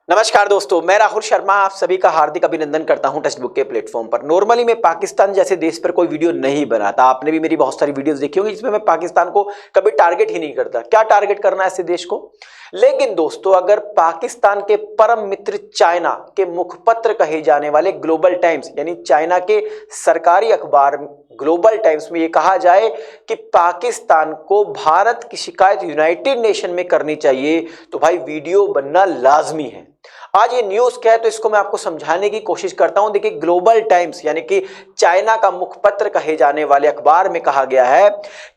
नमस्कार दोस्तों, मैं राहुल शर्मा आप सभी का हार्दिक अभिनंदन करता हूं टेक्स्ट बुक के प्लेटफॉर्म पर। नॉर्मली मैं पाकिस्तान जैसे देश पर कोई वीडियो नहीं बनाता। आपने भी मेरी बहुत सारी वीडियोस देखी होंगी जिसमें मैं पाकिस्तान को कभी टारगेट ही नहीं करता। क्या टारगेट करना है ऐसे देश को। लेकिन दोस्तों, अगर पाकिस्तान के परम मित्र चाइना के मुखपत्र कहे जाने वाले ग्लोबल टाइम्स यानी चाइना के सरकारी अखबार ग्लोबल टाइम्स में यह कहा जाए कि पाकिस्तान को भारत की शिकायत यूनाइटेड नेशन में करनी चाहिए, तो भाई वीडियो बनना लाजमी है। आज ये न्यूज क्या है तो इसको मैं आपको समझाने की कोशिश करता हूं। देखिए, ग्लोबल टाइम्स यानी कि चाइना का मुखपत्र कहे जाने वाले अखबार में कहा गया है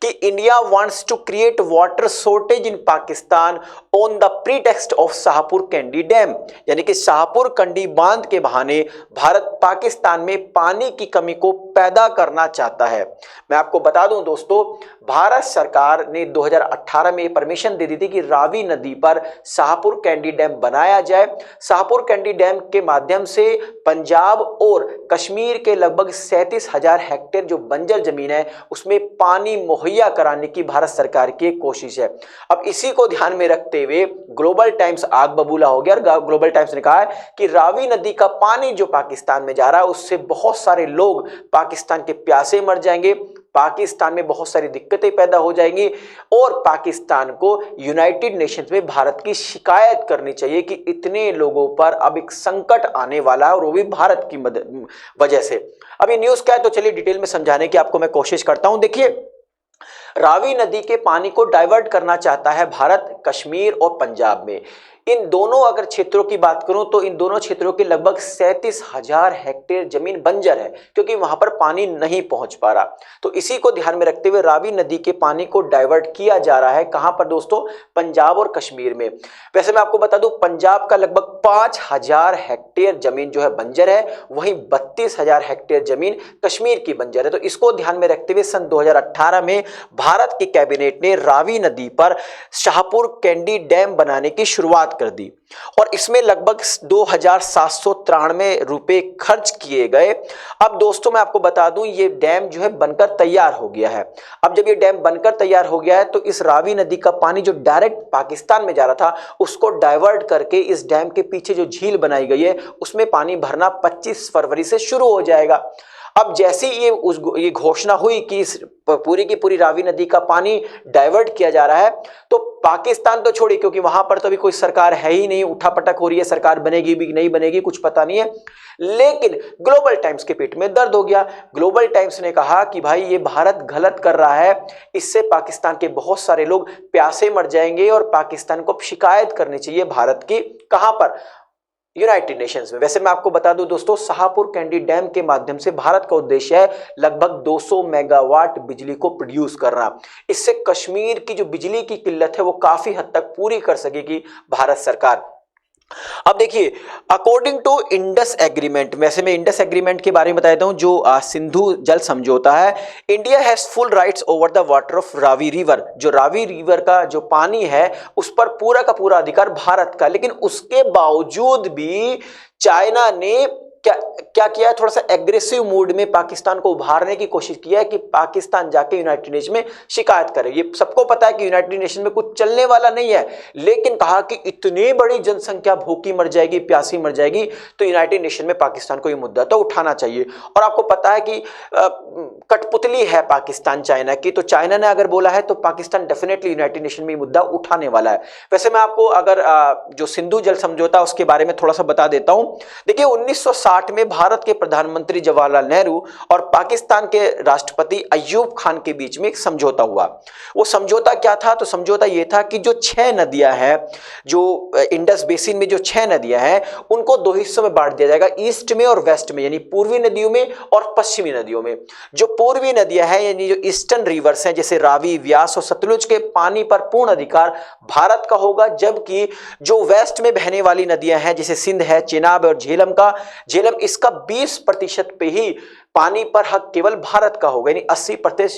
कि India wants to create water shortage in Pakistan on the pretext of Shahpur Kandi dam, यानी कि शाहपुर कंडी बांध के बहाने भारत पाकिस्तान में पानी की कमी को पैदा करना चाहता है। मैं आपको बता दूं दोस्तों, भारत सरकार ने 2018 में परमिशन दे दी थी कि रावी नदी पर शाहपुर कैंडी डैम बनाया जाए। शाहपुर कैंडी डैम के माध्यम से पंजाब और कश्मीर के लगभग 37,000 हेक्टेयर जो बंजर जमीन है उसमें पानी मुहैया कराने की भारत सरकार की एक कोशिश है। अब इसी को ध्यान में रखते हुए ग्लोबल टाइम्स आग बबूला हो गया और ग्लोबल टाइम्स ने कहा है कि रावी नदी का पानी जो पाकिस्तान में जा रहा है उससे बहुत सारे लोग पाकिस्तान के प्यासे मर जाएंगे, पाकिस्तान में बहुत सारी दिक्कतें पैदा हो जाएंगी और पाकिस्तान को यूनाइटेड नेशंस में भारत की शिकायत करनी चाहिए कि इतने लोगों पर अब एक संकट आने वाला है और वो भी भारत की वजह से। अब ये न्यूज़ क्या है तो चलिए डिटेल में समझाने की आपको मैं कोशिश करता हूं। देखिए, रावी नदी के पानी को डाइवर्ट करना चाहता है भारत कश्मीर और पंजाब में। इन दोनों अगर क्षेत्रों की बात करूं तो इन दोनों क्षेत्रों के लगभग 37,000 हेक्टेयर जमीन बंजर है क्योंकि वहां पर पानी नहीं पहुंच पा रहा। तो इसी को ध्यान में रखते हुए रावी नदी के पानी को डाइवर्ट किया जा रहा है। कहां पर दोस्तों? पंजाब और कश्मीर में। वैसे मैं आपको बता दूं, पंजाब का लगभग 5,000 हेक्टेयर जमीन जो है बंजर है, वहीं 32,000 हेक्टेयर जमीन कश्मीर की बंजर है। तो इसको ध्यान में रखते हुए सन 2018 में भारत की कैबिनेट ने रावी नदी पर शाहपुर कैंडी डैम बनाने की शुरुआत कर दी और इसमें लगभग 2,793 रुपए खर्च किए गए। अब दोस्तों मैं आपको बता दूं, ये डैम जो है बनकर तैयार हो गया है। अब जब ये डैम बनकर तैयार हो गया है तो इस रावी नदी का पानी जो डायरेक्ट पाकिस्तान में जा रहा था उसको डाइवर्ट करके इस डैम के पीछे जो झील बनाई गई है उसमें पानी भरना 25 फरवरी से शुरू हो जाएगा। अब जैसे ये घोषणा हुई कि इस पूरी की पूरी रावी नदी का पानी डाइवर्ट किया जा रहा है तो पाकिस्तान तो छोड़ी, क्योंकि वहां पर तो अभी कोई सरकार है ही नहीं, उठापटक हो रही है, सरकार बनेगी भी नहीं बनेगी कुछ पता नहीं है। लेकिन ग्लोबल टाइम्स के पेट में दर्द हो गया। ग्लोबल टाइम्स ने कहा कि भाई ये भारत गलत कर रहा है, इससे पाकिस्तान के बहुत सारे लोग प्यासे मर जाएंगे और पाकिस्तान को शिकायत करनी चाहिए भारत की। कहां पर? यूनाइटेड नेशंस में। वैसे मैं आपको बता दूं दोस्तों, शाहपुर कैंडी डैम के माध्यम से भारत का उद्देश्य है लगभग 200 मेगावाट बिजली को प्रोड्यूस करना। इससे कश्मीर की जो बिजली की किल्लत है वो काफी हद तक पूरी कर सकेगी भारत सरकार। अब देखिए, अकॉर्डिंग टू इंडस एग्रीमेंट, वैसे मैं इंडस एग्रीमेंट के बारे में बता देता हूं जो सिंधु जल समझौता है। India has full rights over the water of Ravi river. जो रावी रिवर का जो पानी है उस पर पूरा का पूरा अधिकार भारत का। लेकिन उसके बावजूद भी चाइना ने क्या किया है, थोड़ा सा एग्रेसिव मूड में पाकिस्तान को उभारने की कोशिश किया है कि पाकिस्तान जाके यूनाइटेड नेशन में शिकायत करे। ये सबको पता है कि यूनाइटेड नेशन में कुछ चलने वाला नहीं है, लेकिन कहा कि इतनी बड़ी जनसंख्या भूखी मर जाएगी, प्यासी मर जाएगी, तो यूनाइटेड नेशन में पाकिस्तान को ये मुद्दा तो उठाना चाहिए। और आपको पता है कि कठपुतली है पाकिस्तान चाइना की, तो चाइना ने अगर बोला है तो पाकिस्तान डेफिनेटली यूनाइटेड नेशन में ये मुद्दा उठाने वाला है। वैसे मैं आपको अगर जो सिंधु जल समझौता उसके बारे में थोड़ा सा बता देता हूं। देखिए, 1960 में भारत के प्रधानमंत्री जवाहरलाल नेहरू और पाकिस्तान के राष्ट्रपति अय्यूब खान के बीच में एक समझौता हुआ। वो समझौता क्या था? तो समझौता ये था कि जो 6 नदियां हैं, जो इंडस बेसिन में जो 6 नदियां हैं, उनको 2 हिस्सों में बांट दिया जाएगा, ईस्ट में और वेस्ट में, यानी पूर्वी नदियों में और पश्चिमी नदियों में। जो पूर्वी नदियां हैं यानी जो ईस्टर्न रिवर्स हैं जैसे रावी, व्यास और सतलुज के पानी पर पूर्ण अधिकार भारत का होगा, जबकि जो वेस्ट में बहने वाली नदियां हैं जैसे सिंध है, चेनाब और झेलम इसका 20% पे ही पानी पर हक केवल भारत का होगा, यानी 80%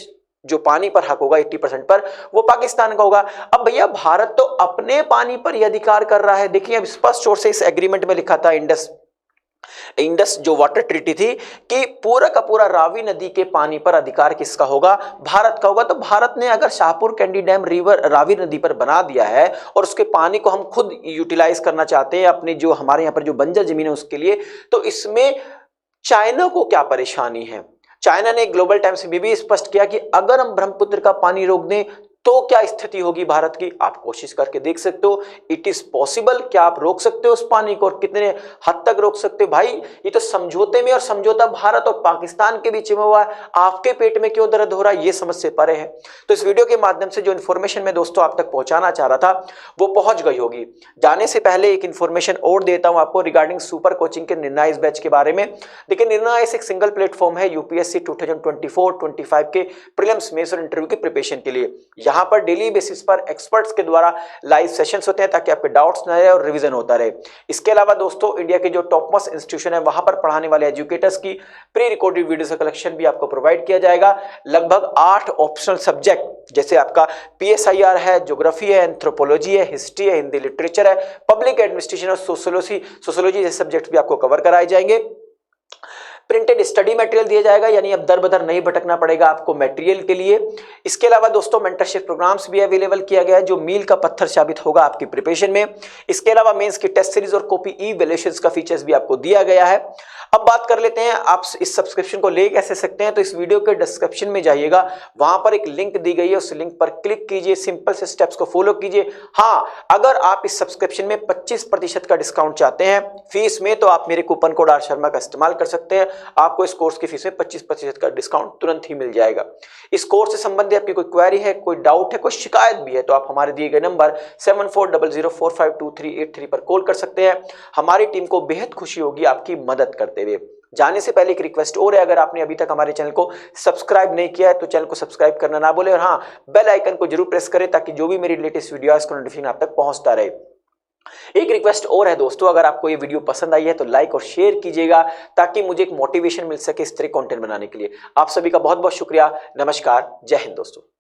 जो पानी पर हक होगा 80% पर वो पाकिस्तान का होगा। अब भैया भारत तो अपने पानी पर ही अधिकार कर रहा है। देखिए, अब स्पष्ट तौर से इस एग्रीमेंट में लिखा था इंडस इंडस जो वाटर ट्रीटी थी कि पूरा का पूरा रावी नदी के पानी पर अधिकार किसका होगा, भारत का होगा। तो भारत ने अगर शाहपुर कैंडी डैम रिवर रावी नदी पर बना दिया है और उसके पानी को हम खुद यूटिलाइज करना चाहते हैं अपनी जो हमारे यहाँ पर जो बंजर जमीन है उसके लिए, तो इसमें चाइना को क्या परेशानी है। चाइना ने ग्लोबल टाइम्स में भी स्पष्ट किया कि अगर हम ब्रह्मपुत्र का पानी रोक दें तो क्या स्थिति होगी भारत की। आप कोशिश करके देख सकते हो, इट इज पॉसिबल। क्या आप रोक सकते हो उस पानी को और कितने हद तक रोक सकते हो। भाई ये तो समझौते में, और समझौता भारत और पाकिस्तान के बीच में हुआ है, आपके पेट में क्यों दर्द हो रहा है, ये समझ से परे है। तो इस वीडियो के माध्यम से जो इन्फॉर्मेशन मैं दोस्तों आप तक पहुंचाना चाह रहा था वो पहुंच गई होगी। जाने से पहले एक इन्फॉर्मेशन और देता हूं आपको रिगार्डिंग सुपर कोचिंग के निर्णय बैच के बारे में। देखिए निर्णय एक सिंगल प्लेटफॉर्म है यूपीएससी 2024-25 के प्रीलिम्स मेंस और इंटरव्यू के प्रिपरेशन के लिए। यहाँ पर डेली बेसिस पर एक्सपर्ट्स के द्वारा लाइव सेशंस होते हैं ताकि आपके डाउट्स न रहे और रिवीजन होता रहे। इसके अलावा दोस्तों इंडिया के जो टॉप मोस्ट इंस्टीट्यूशन है वहां पर पढ़ाने वाले एजुकेटर्स की प्री रिकॉर्डेड वीडियोस का कलेक्शन भी आपको प्रोवाइड किया जाएगा। लगभग 8 ऑप्शनल सब्जेक्ट जैसे आपका पीएसआईआर है, ज्योग्राफी है, एंथ्रोपोलॉजी है, हिस्ट्री है, हिंदी लिटरेचर है, पब्लिक एडमिनिस्ट्रेशन और सोशियोलॉजी जैसे सब्जेक्ट भी आपको कवर कराए जाएंगे। प्रिंटेड स्टडी मटेरियल दिया जाएगा, यानी अब दर बदर नहीं भटकना पड़ेगा आपको मटेरियल के लिए। इसके अलावा दोस्तों मेंटरशिप प्रोग्राम्स भी अवेलेबल किया गया है जो मील का पत्थर साबित होगा आपकी प्रिपरेशन में। इसके अलावा मेंस की टेस्ट सीरीज और कॉपी ई वैल्यूएशंस का फीचर्स भी आपको दिया गया है। अब बात कर लेते हैं आप इस सब्सक्रिप्शन को ले कैसे सकते हैं। तो इस वीडियो के डिस्क्रिप्शन में जाइएगा, वहां पर एक लिंक दी गई है, उस लिंक पर क्लिक कीजिए, सिंपल से स्टेप्स को फॉलो कीजिए। हाँ, अगर आप इस सब्सक्रिप्शन में 25% का डिस्काउंट चाहते हैं फीस में, तो आप मेरे कूपन कोड आर शर्मा का इस्तेमाल कर सकते हैं। आपको इस कोर्स की फीस में 25% का डिस्काउंट तुरंत ही मिल जाएगा। इस कोर्स से संबंधित आपकी कोई क्वेरी है, कोई डाउट है, कोई शिकायत भी है, तो आप हमारे दिए गए नंबर 7400452383 पर कॉल कर सकते हैं। हमारी टीम को बेहद खुशी होगी आपकी मदद करते हुए। जाने से पहले एक रिक्वेस्ट और है, अगर आपने अभी तक हमारे चैनल को सब्सक्राइब नहीं किया है तो चैनल को सब्सक्राइब करना ना भूलें, और हाँ बेल आइकन को जरूर प्रेस करें ताकि जो भी मेरी लेटेस्ट वीडियो है उसका नोटिफिकेशन आप तक पहुंचता रहे। एक रिक्वेस्ट और है दोस्तों, अगर आपको ये वीडियो पसंद आई है तो लाइक और शेयर कीजिएगा ताकि मुझे एक मोटिवेशन मिल सके इस तरह कंटेंट बनाने के लिए। आप सभी का बहुत बहुत शुक्रिया। नमस्कार, जय हिंद दोस्तों।